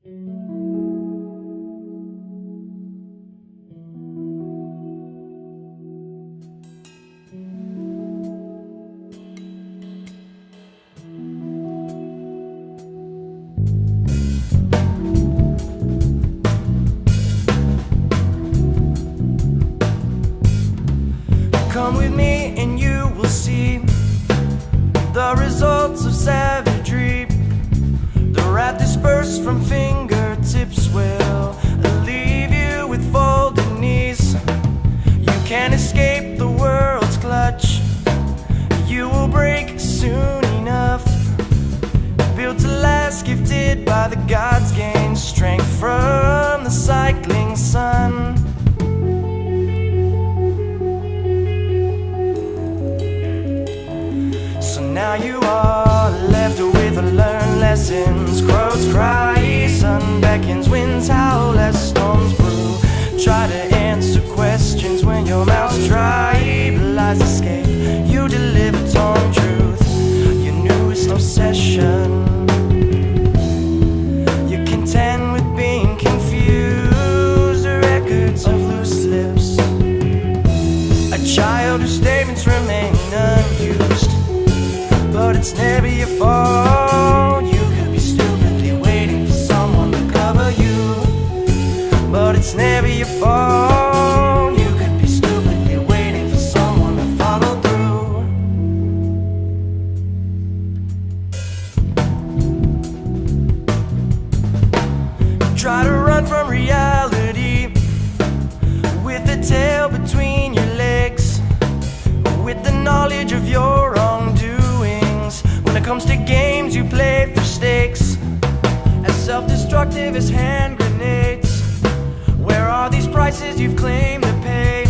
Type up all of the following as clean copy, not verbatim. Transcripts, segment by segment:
Come with me and you will see the results of savagery. The wrath dispersed from fingertips will leave you with folded knees. You can't escape the world's clutch. You will break soon enough. Built to last, gifted by the gods, gain strength from the cycling sun. So now you are left with learned lessons. Crows cry, sun beckons, winds howl as storms brew. Try to answer questions when your mouth's dry. Lies escape, you deliver torn truth. Your newest obsession. You contend with being confused. The records of loose lips. A child whose statements remain unused. But it's never your fault. You could be stupidly waiting for someone to cover you. But it's never your fault. You could be stupidly waiting for someone to follow through. Try to run from reality with the tail between your legs, with the knowledge of your wrongdoing. When it comes to games you play for stakes, as self-destructive as hand grenades. Where are these prices you've claimed to pay?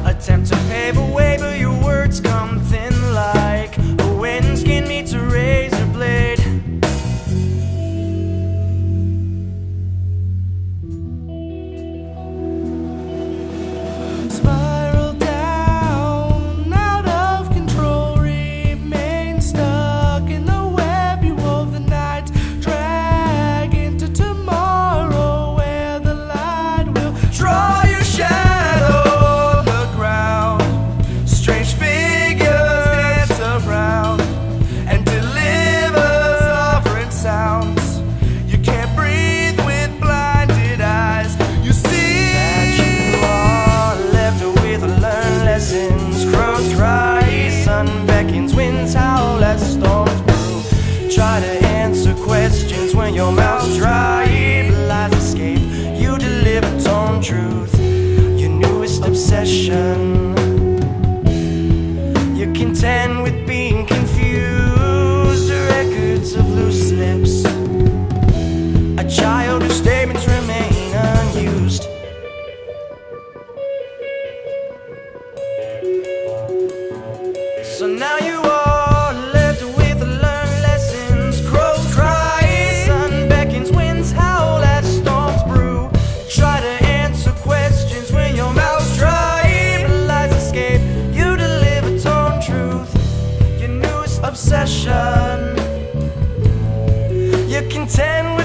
Attempt to pave a way, but your words come thin like when skin meets a razor blade. Spiral down, out of control, remain stuck in the web you wove the night. Drag into tomorrow where the light will draw your shadow on the ground. Strange figures dance around and deliver sovereign sounds. You can't breathe with blinded eyes. You see That you are left with learned lessons. Crows cry, sun beckons, winds howl as storms brew. Try to answer questions when your mouth's dry. Lies escape, you deliver torn truth. Your newest obsession. You contend with being confused. The records of loose lips. A child whose statements remain unused. So now you are left with learned lessons. Crows cry, sun beckons, winds howl as storms brew. Try to answer questions when your mouth's dry. Lies escape, you deliver torn truth. Your newest obsession. You contend with